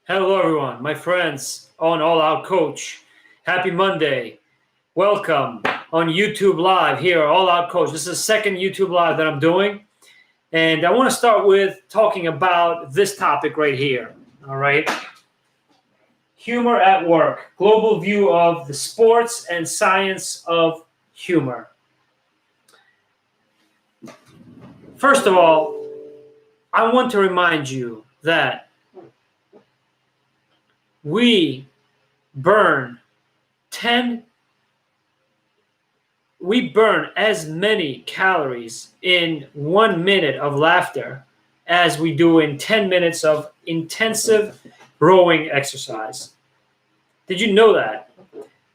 Hello, everyone, my friends on All Out Coach. Happy Monday. Welcome on YouTube Live here, All Out Coach. This is the second YouTube Live that I'm doing. And I want to start with talking about this topic right here. All right. Humor at work, global view of the sports and science of humor. First of all, I want to remind you that we burn as many calories in 1 minute of laughter as we do in 10 minutes of intensive rowing exercise. Did you know that?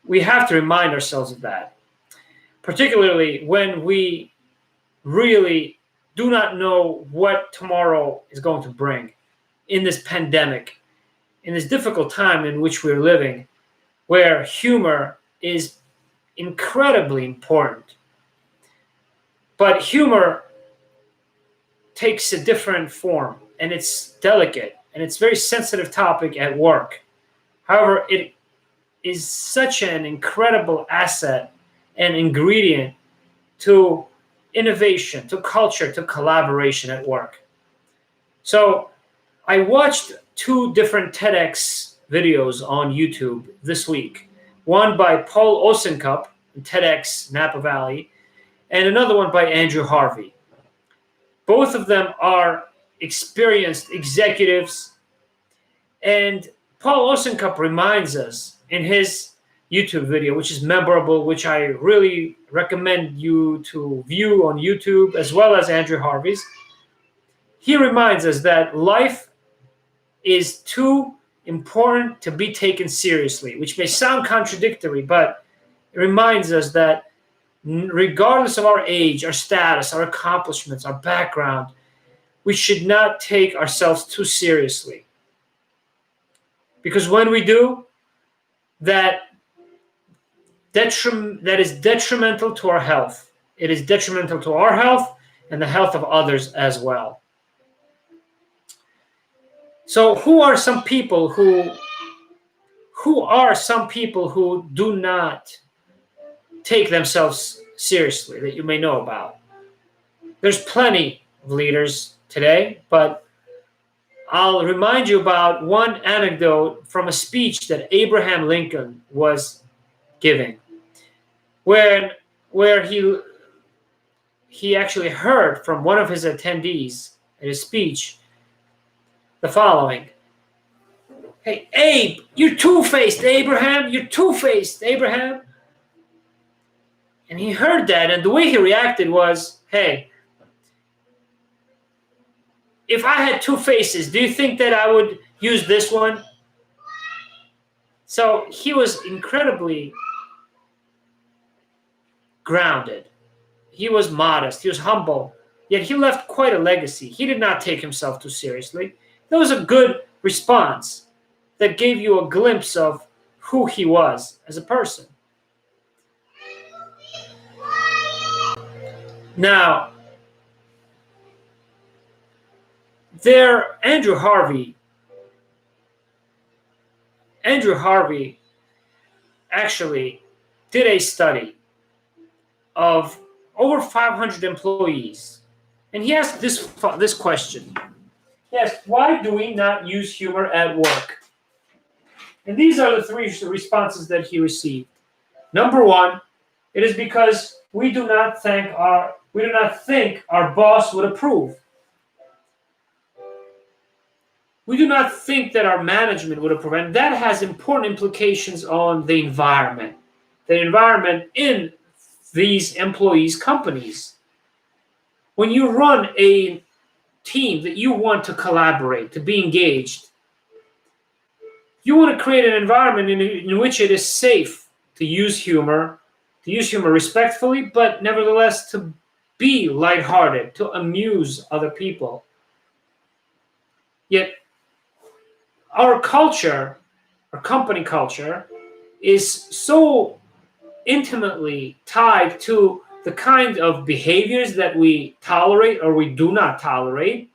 We have to remind ourselves of that, particularly when we really do not know what tomorrow is going to bring in this pandemic, in this difficult time in which we're living, where humor is incredibly important. But humor takes a different form, and it's delicate, and it's a very sensitive topic at work. However, it is such an incredible asset and ingredient to innovation, to culture, to collaboration at work. So I watched 2 different TEDx videos on YouTube this week. One by Paul Osincup, TEDx Napa Valley, and another one by Andrew Harvey. Both of them are experienced executives, and Paul Osincup reminds us in his YouTube video, which is memorable, which I really recommend you to view on YouTube, as well as Andrew Harvey's. He reminds us that life is too important to be taken seriously, which may sound contradictory, but it reminds us that regardless of our age, our status, our accomplishments, our background, we should not take ourselves too seriously. Because when we do, that is detrimental to our health. It is detrimental to our health and the health of others as well. So who are some people who do not take themselves seriously that you may know about? There's plenty of leaders today, but I'll remind you about one anecdote from a speech that Abraham Lincoln was giving, where he actually heard from one of his attendees at his speech the following: "Hey, Abe, you're two-faced, Abraham. You're two-faced, Abraham." And he heard that, and the way he reacted was, "Hey, if I had 2 faces, do you think that I would use this one?" So he was incredibly grounded. He was modest. He was humble. Yet he left quite a legacy. He did not take himself too seriously. That was a good response that gave you a glimpse of who he was as a person. Now, Andrew Harvey actually did a study of over 500 employees, and he asked this question. He asked, why do we not use humor at work? And these are the 3 responses that he received. Number 1, it is because we do not think our boss would approve. We do not think that our management would approve, and that has important implications on the environment in these employees' companies. When you run a team that you want to collaborate, to be engaged, you want to create an environment in which it is safe to use humor respectfully, but nevertheless to be lighthearted, to amuse other people. Yet our culture, our company culture, is so intimately tied to the kind of behaviors that we tolerate or we do not tolerate,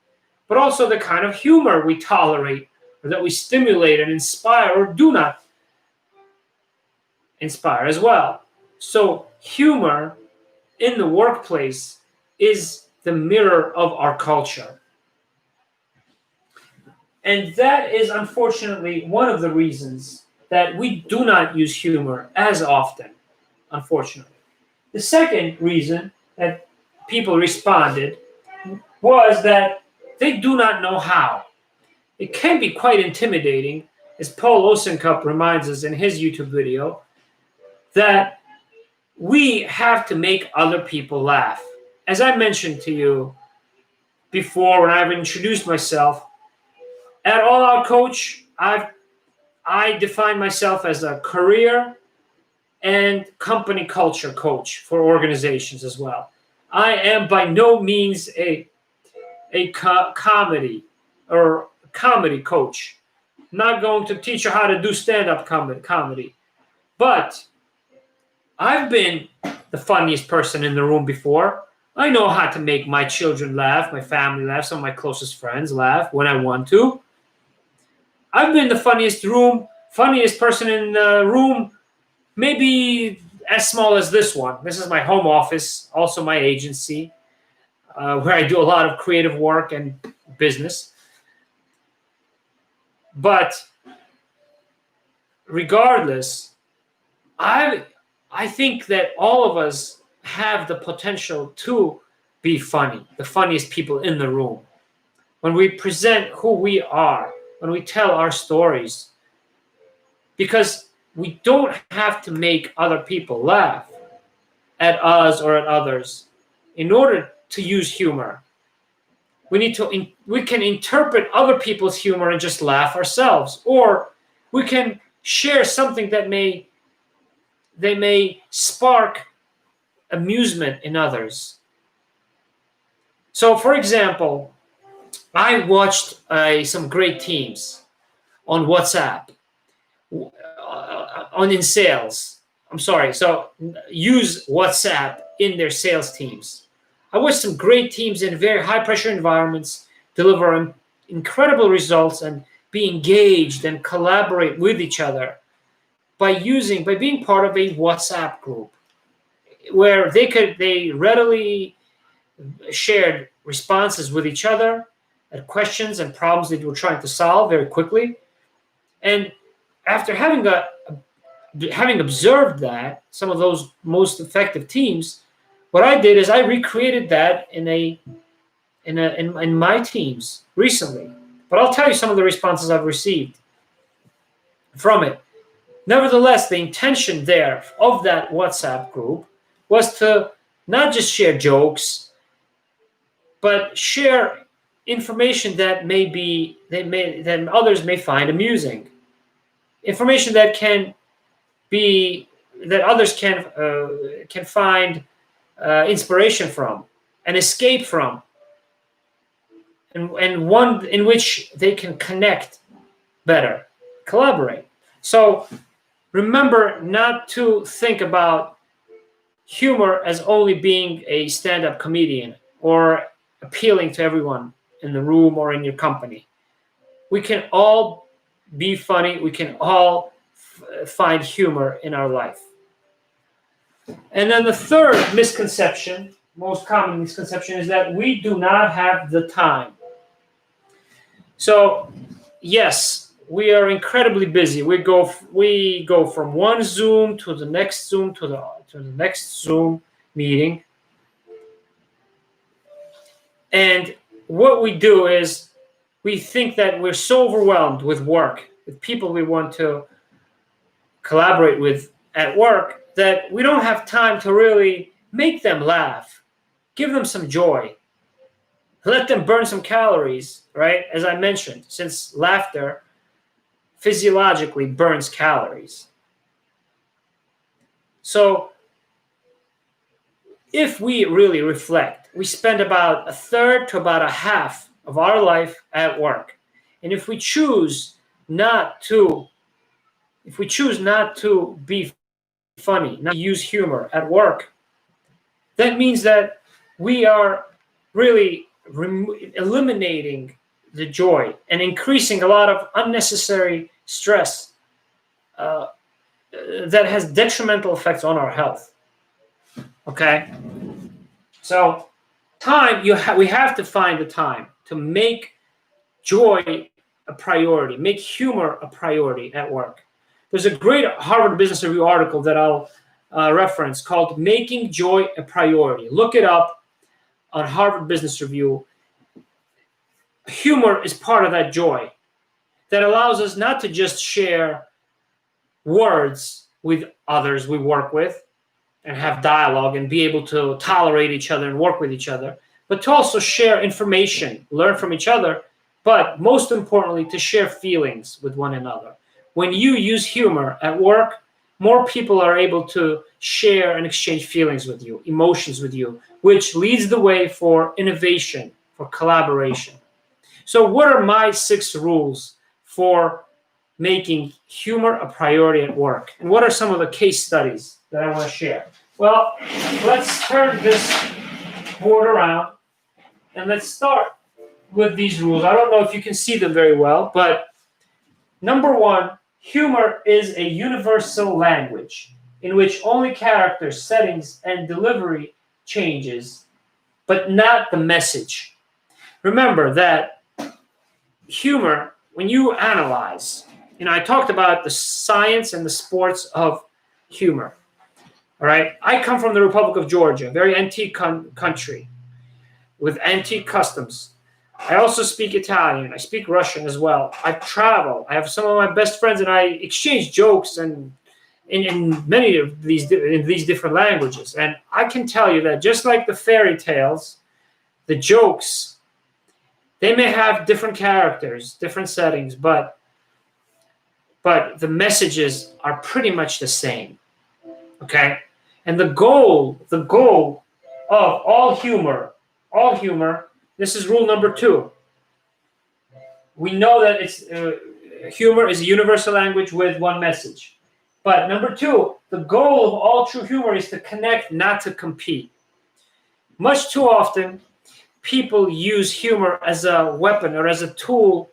but also the kind of humor we tolerate or that we stimulate and inspire or do not inspire as well. So humor in the workplace is the mirror of our culture. And that is unfortunately one of the reasons that we do not use humor as often, unfortunately. The second reason that people responded was that they do not know how. It can be quite intimidating, as Paul Osincup reminds us in his YouTube video, that we have to make other people laugh. As I mentioned to you before when I've introduced myself, at All Out Coach, I define myself as a career and company culture coach for organizations as well. I am by no means a comedy coach. I'm not going to teach you how to do stand-up comedy. But I've been the funniest person in the room before. I know how to make my children laugh, my family laugh, some of my closest friends laugh when I want to. I've been the funniest person in the room, maybe as small as this one. This is my home office, also my agency, where I do a lot of creative work and business. But regardless, I think that all of us have the potential to be funny, the funniest people in the room. When we present who we are, when we tell our stories, because we don't have to make other people laugh at us or at others in order to use humor. We can interpret other people's humor and just laugh ourselves, or we can share something that may spark amusement in others. So, for example, I watched some great teams on WhatsApp, in sales. So use WhatsApp in their sales teams. I watched some great teams in very high-pressure environments deliver incredible results and be engaged and collaborate with each other by being part of a WhatsApp group where they readily shared responses with each other at questions and problems that they were trying to solve very quickly. And after having observed that, some of those most effective teams, what I did is I recreated that in my teams recently. But I'll tell you some of the responses I've received from it. Nevertheless, the intention there of that WhatsApp group was to not just share jokes, but share information that others may find amusing. Information that others can find inspiration from and escape from, and one in which they can connect better, collaborate. So remember not to think about humor as only being a stand-up comedian or appealing to everyone in the room or in your company. We can all be funny. We can all find humor in our life. And then the third misconception, most common misconception, is that we do not have the time. So, yes, we are incredibly busy. We go from one Zoom to the next Zoom to the next Zoom meeting. And what we do is we think that we're so overwhelmed with work, with people we want to collaborate with at work, that we don't have time to really make them laugh, give them some joy, let them burn some calories, right? As I mentioned, since laughter physiologically burns calories. So if we really reflect, we spend about a third to about a half of our life at work. And if we choose not to be funny, not to use humor at work, that means that we are really eliminating the joy and increasing a lot of unnecessary stress that has detrimental effects on our health. Okay? So time, we have to find the time to make joy a priority, make humor a priority at work. There's a great Harvard Business Review article that I'll reference called Making Joy a Priority. Look it up on Harvard Business Review. Humor is part of that joy that allows us not to just share words with others we work with and have dialogue and be able to tolerate each other and work with each other, but to also share information, learn from each other, but most importantly, to share feelings with one another. When you use humor at work, more people are able to share and exchange feelings with you, emotions with you, which leads the way for innovation, for collaboration. So what are my 6 rules for making humor a priority at work? And what are some of the case studies that I want to share? Well, let's turn this board around and let's start with these rules. I don't know if you can see them very well, but number 1, humor is a universal language in which only characters, settings, and delivery changes, but not the message. Remember that humor, when you analyze, I talked about the science and the sports of humor. All right. I come from the Republic of Georgia, a very antique country with antique customs. I also speak Italian. I speak Russian as well. I travel. I have some of my best friends, and I exchange jokes and in many of these different languages. And I can tell you that just like the fairy tales, the jokes, they may have different characters, different settings, but the messages are pretty much the same. Okay? And the goal of all humor, this is rule number 2. We know that humor is a universal language with one message. But number 2, the goal of all true humor is to connect, not to compete. Much too often, people use humor as a weapon or as a tool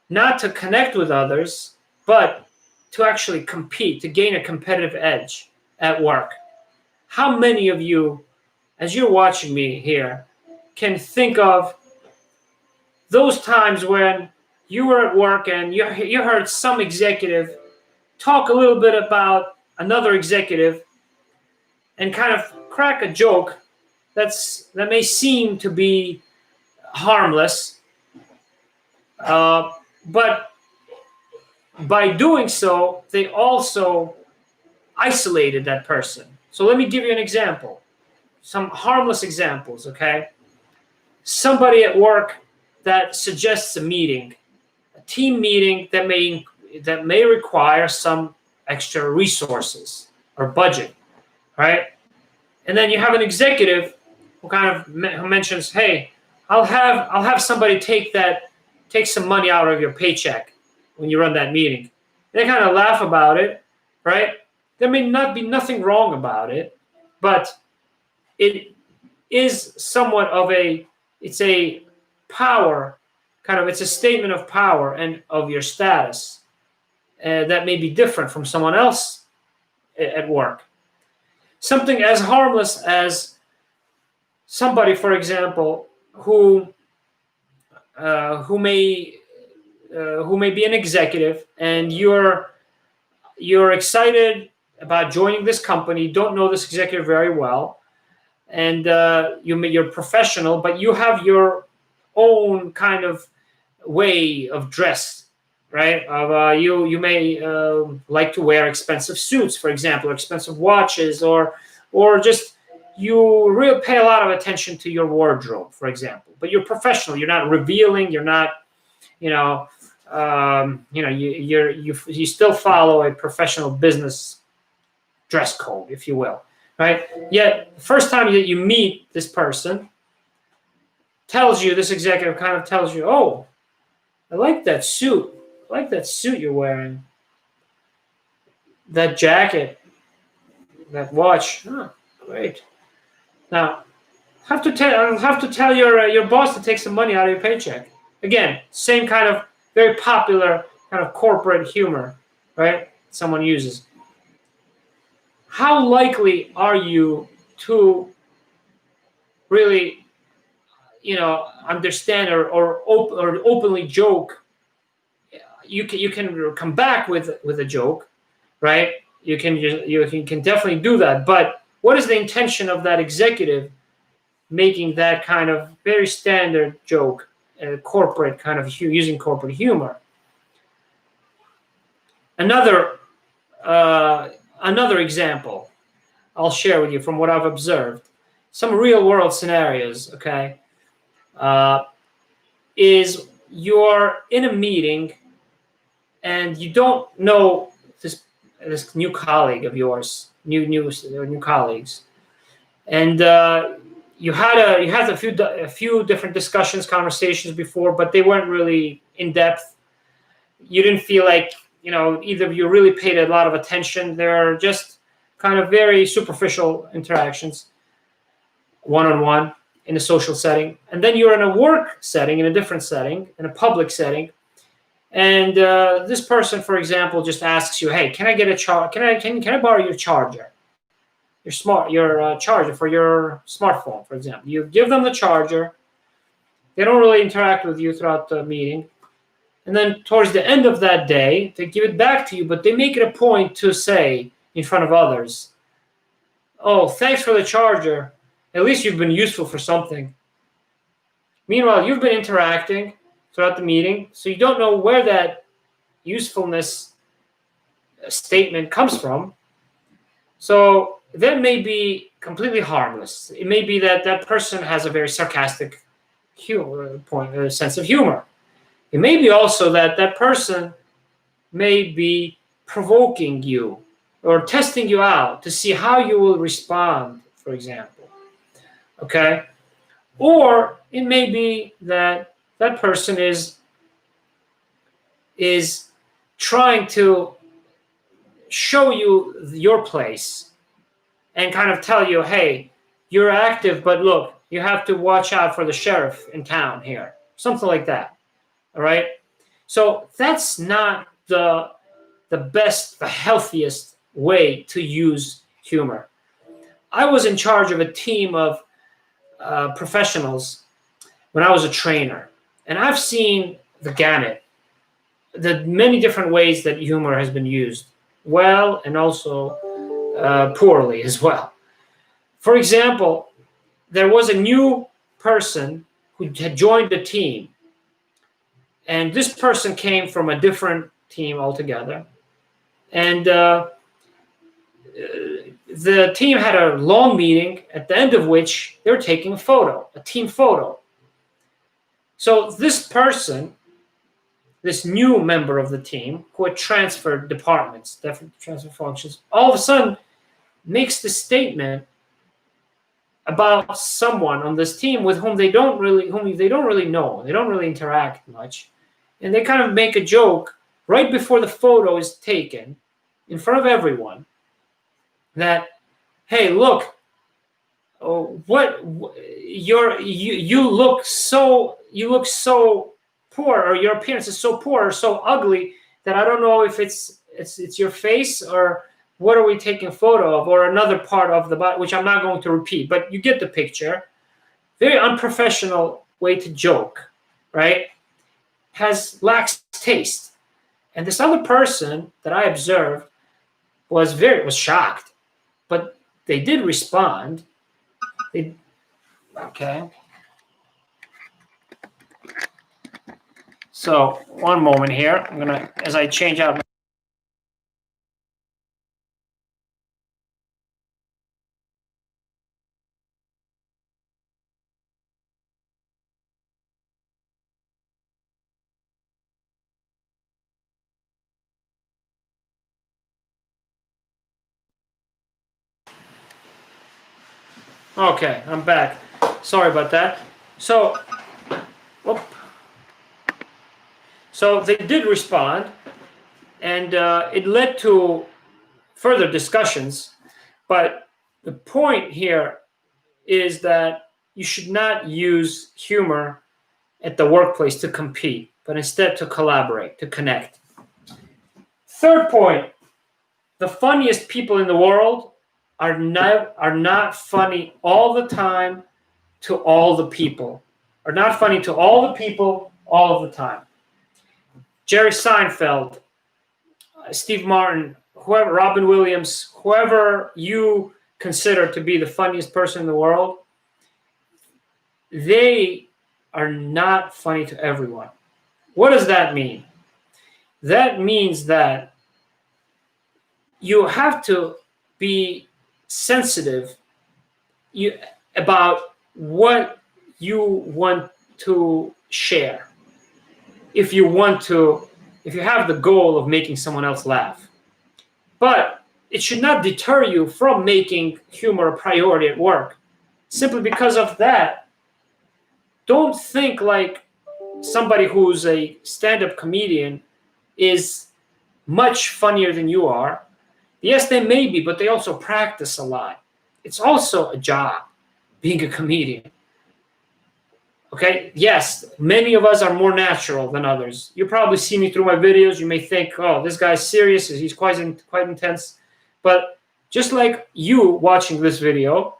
not to connect with others, but to actually compete, to gain a competitive edge at work. How many of you, as you're watching me here, can think of those times when you were at work and you heard some executive talk a little bit about another executive and kind of crack a joke that may seem to be harmless, but by doing so, they also isolated that person. So let me give you an example, some harmless examples, okay? Somebody at work that suggests a meeting, a team meeting that may require some extra resources or budget, right? And then you have an executive who mentions, "Hey, I'll have somebody take some money out of your paycheck when you run that meeting." They kind of laugh about it, right? There may not be nothing wrong about it, but it is somewhat of it's a power, it's a statement of power and of your status that may be different from someone else at work. Something as harmless as somebody, for example, who may be an executive, and you're excited about joining this company, don't know this executive very well, and you're professional, but you have your own kind of way of dress, right? You may like to wear expensive suits, for example, or expensive watches, or just you really pay a lot of attention to your wardrobe, for example. But you're professional. You're not revealing. You're not, you still follow a professional business dress code, if you will, right? Yet the first time that you meet this person, this executive kind of tells you, "Oh, I like that suit. I like that suit you're wearing. That jacket, that watch. Oh, great. Now, I'll have to tell your boss to take some money out of your paycheck." Again, same kind of very popular kind of corporate humor, right? Someone uses. How likely are you to really, understand or openly joke? You can come back with a joke, right? You can definitely do that. But what is the intention of that executive making that kind of very standard joke, corporate kind of using corporate humor? Another example I'll share with you from what I've observed, some real world scenarios. Okay, is you're in a meeting and you don't know this new colleague of yours, new colleagues, and you had a few different discussions, conversations before, but they weren't really in depth. You didn't feel like either of you really paid a lot of attention. They're just kind of very superficial interactions, one-on-one in a social setting, and then you're in a work setting, in a different setting, in a public setting. And this person, for example, just asks you, "Hey, can I get a Can I borrow your charger, your charger for your smartphone?" For example, you give them the charger. They don't really interact with you throughout the meeting, and then towards the end of that day, they give it back to you. But they make it a point to say in front of others, "Oh, thanks for the charger. At least you've been useful for something." Meanwhile, you've been interacting throughout the meeting, so you don't know where that usefulness statement comes from. So that may be completely harmless. It may be that that person has a very sarcastic sense of humor. It may be also that that person may be provoking you or testing you out to see how you will respond, for example. Okay? Or it may be that that person is trying to show you your place and kind of tell you, "Hey, you're active, but look, you have to watch out for the sheriff in town here." Something like that. All right? So that's not the best, the healthiest way to use humor. I was in charge of a team of professionals when I was a trainer, and I've seen the gamut, the many different ways that humor has been used, well and also poorly as well. For example, there was a new person who had joined the team, and this person came from a different team altogether, and the team had a long meeting at the end of which they were taking a photo, a team photo. So this person, this new member of the team who had transferred departments, different transfer functions, all of a sudden makes the statement about someone on this team with whom they don't really know, they don't really interact much, and they kind of make a joke right before the photo is taken in front of everyone that, "Hey, look, you look so poor, or your appearance is so poor or so ugly that I don't know if it's your face, or what are we taking a photo of, or another part of the body," which I'm not going to repeat, but you get the picture. Very unprofessional way to joke, right? Lacks taste. And this other person that I observed was shocked, but they did respond. Okay. So one moment here. I'm gonna, as I change out. Okay, I'm back. Sorry about that. So, whoop. So they did respond, and it led to further discussions. But the point here is that you should not use humor at the workplace to compete, but instead to collaborate, to connect. Third point, the funniest people in the world are not funny all the time to all the people. Are not funny to all the people all of the time. Jerry Seinfeld, Steve Martin, whoever, Robin Williams, whoever you consider to be the funniest person in the world, they are not funny to everyone. What does that mean? That means that you have to be sensitive about what you want to share. If you have the goal of making someone else laugh. But it should not deter you from making humor a priority at work. Simply because of that, don't think like somebody who's a stand-up comedian is much funnier than you are. Yes, they may be, but they also practice a lot. It's also a job, being a comedian. Okay, yes, many of us are more natural than others. You probably see me through my videos. You may think, oh, this guy's serious. He's quite intense. But just like you watching this video,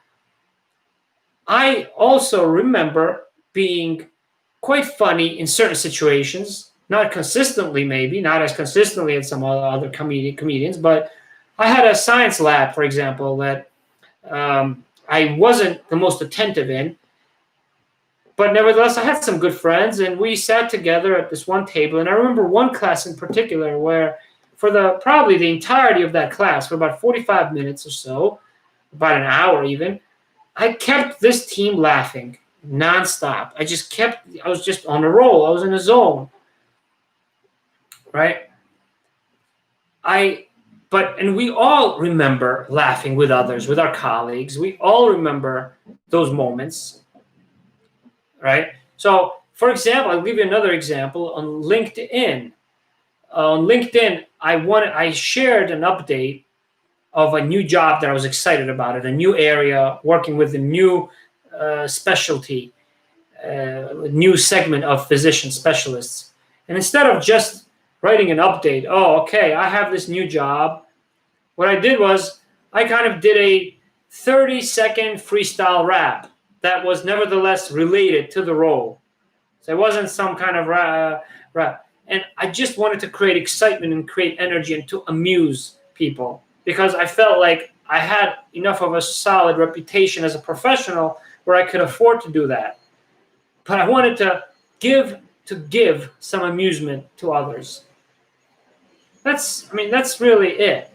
I also remember being quite funny in certain situations. Not consistently, maybe. Not as consistently as some other comedians. But I had a science lab, for example, that I wasn't the most attentive in. But nevertheless, I had some good friends, and we sat together at this one table. And I remember one class in particular where for probably the entirety of that class, for about 45 minutes or so, about an hour even, I kept this team laughing nonstop. I was just on a roll. I was in a zone, right? And we all remember laughing with others, with our colleagues. We all remember those moments. Right. So, for example, I'll give you another example on LinkedIn. On LinkedIn, I shared an update of a new job that I was excited about, a new area, working with a new specialty, new segment of physician specialists. And instead of just writing an update, oh, okay, I have this new job, what I did was I kind of did a 30-second freestyle rap that was nevertheless related to the role. So it wasn't some kind of rap. And I just wanted to create excitement and create energy and to amuse people because I felt like I had enough of a solid reputation as a professional where I could afford to do that. But I wanted to give some amusement to others. That's really it.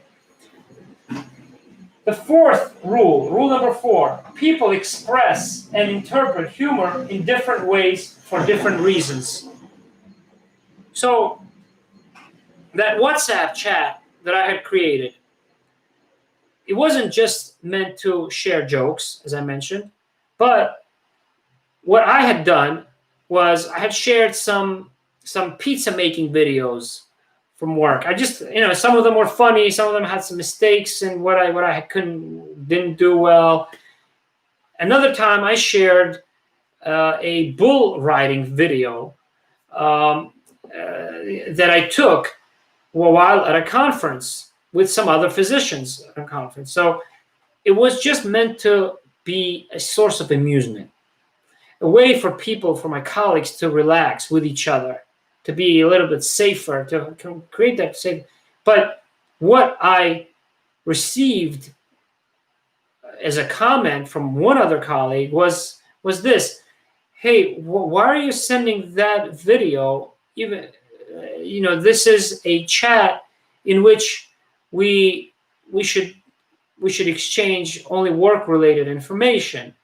The fourth rule number 4, people express and interpret humor in different ways for different reasons. So that WhatsApp chat that I had created, it wasn't just meant to share jokes, as I mentioned, but what I had done was I had shared some pizza making videos from work. I just, some of them were funny. Some of them had some mistakes and what I didn't do well. Another time I shared a bull riding video that I took while at a conference with some other physicians at a conference. So it was just meant to be a source of amusement, a way for people, for my colleagues to relax with each other, to be a little bit safer, to create that safe. But what I received as a comment from one other colleague was this: hey, why are you sending that video? Even, this is a chat in which we should exchange only work-related information,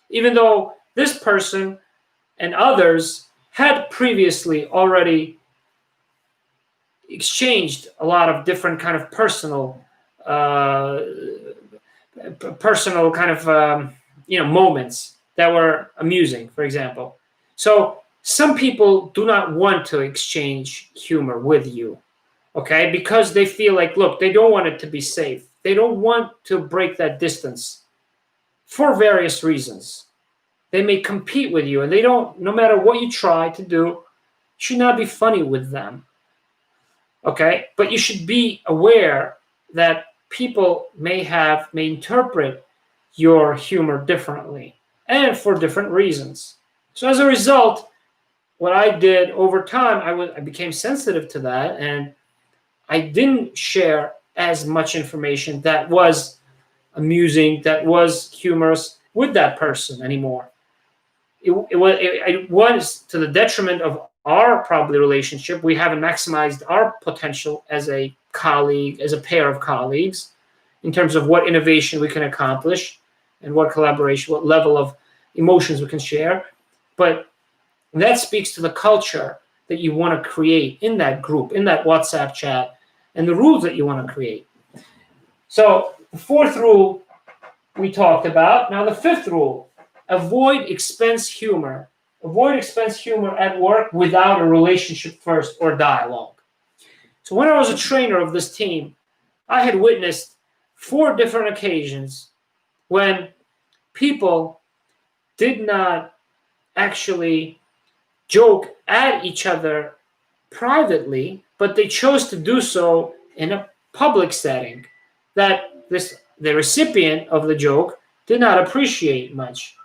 even though this person and others had previously already exchanged a lot of different kind of personal kind of moments that were amusing, for example. So some people do not want to exchange humor with you, okay, because they feel like, look, they don't want it to be safe. They don't want to break that distance for various reasons. They may compete with you, and they don't, no matter what you try to do, you should not be funny with them. Okay? But you should be aware that people may interpret your humor differently and for different reasons. So as a result, what I did over time, I became sensitive to that, and I didn't share as much information that was amusing, that was humorous with that person anymore. It was to the detriment of our probably relationship. We haven't maximized our potential as a colleague, as a pair of colleagues, in terms of what innovation we can accomplish and what collaboration, what level of emotions we can share. But that speaks to the culture that you want to create in that group, in that WhatsApp chat, and the rules that you want to create. So the fourth rule we talked about. Now the fifth rule: avoid expense humor. Avoid expense humor at work without a relationship first or dialogue. So when I was a trainer of this team, I had witnessed 4 different occasions when people did not actually joke at each other privately, but they chose to do so in a public setting that the recipient of the joke did not appreciate much.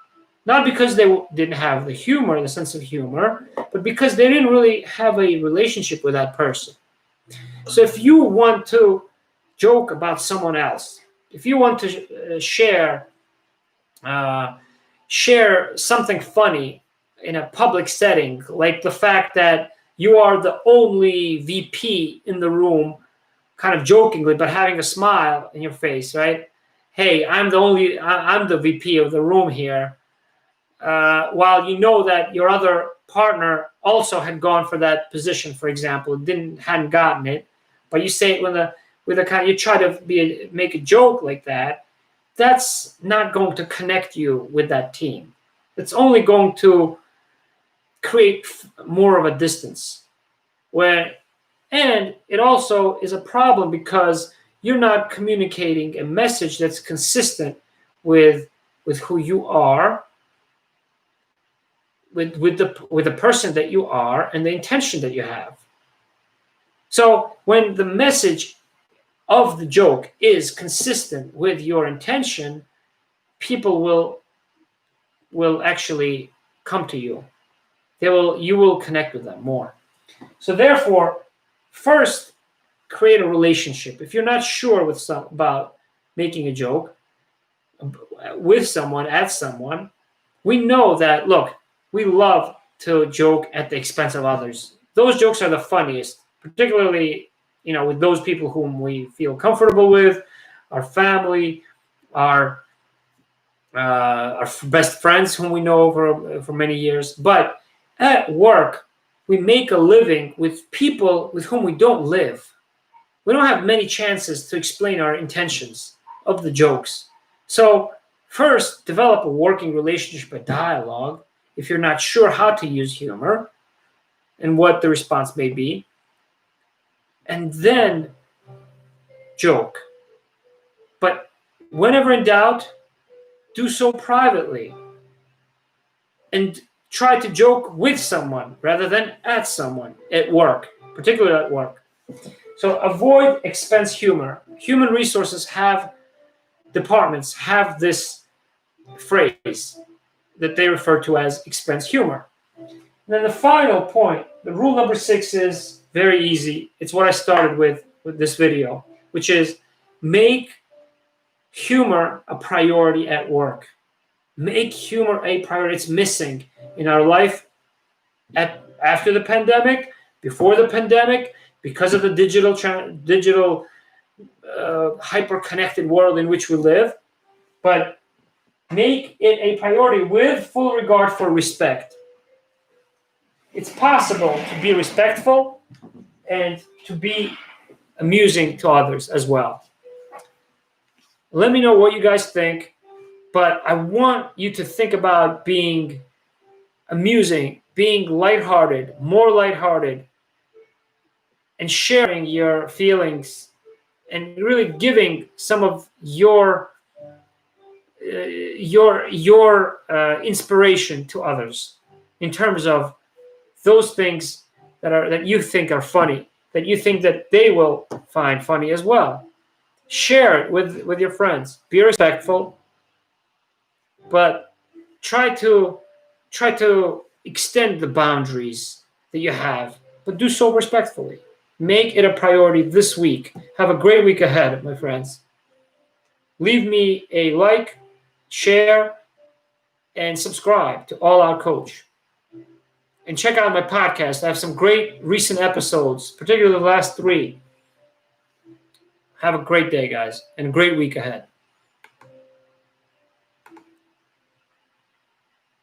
Not because they didn't have the humor, the sense of humor, but because they didn't really have a relationship with that person. So if you want to joke about someone else, if you want to share something funny in a public setting, like the fact that you are the only VP in the room, kind of jokingly, but having a smile in your face, right? Hey, I'm the VP of the room here. While you know that your other partner also had gone for that position, for example, hadn't gotten it, but you say it you try to make a joke like that. That's not going to connect you with that team. It's only going to create more of a distance. And it also is a problem because you're not communicating a message that's consistent with who you are, with the person that you are, and the intention that you have. So when the message of the joke is consistent with your intention, people will actually come to you. You will connect with them more. So therefore, first, create a relationship. If you're not sure about making a joke with someone, at someone, we know that, look, we love to joke at the expense of others. Those jokes are the funniest, particularly, with those people whom we feel comfortable with, our family, our best friends whom we know for many years. But at work, we make a living with people with whom we don't live. We don't have many chances to explain our intentions of the jokes. So first, develop a working relationship, a dialogue, if you're not sure how to use humor and what the response may be. And then joke. But whenever in doubt, do so privately. And try to joke with someone rather than at someone at work, particularly at work. So avoid expense humor. Human resources departments have this phrase that they refer to as expense humor. And then the final point, the rule number 6, is very easy. It's what I started with this video, which is make humor a priority at work. Make humor a priority. It's missing in our life after the pandemic, before the pandemic, because of the digital hyper-connected world in which we live. But make it a priority with full regard for respect. It's possible to be respectful and to be amusing to others as well. Let me know what you guys think, but I want you to think about being amusing, being lighthearted, more lighthearted, and sharing your feelings and really giving some of your your inspiration to others in terms of those things that you think are funny, that you think that they will find funny as well. Share it with your friends. Be respectful, but try to extend the boundaries that you have, but do so respectfully. Make it a priority this week. Have a great week ahead, my friends. Leave me a like, share, and subscribe to All Out Coach. And check out my podcast. I have some great recent episodes, particularly the last 3. Have a great day, guys, and a great week ahead.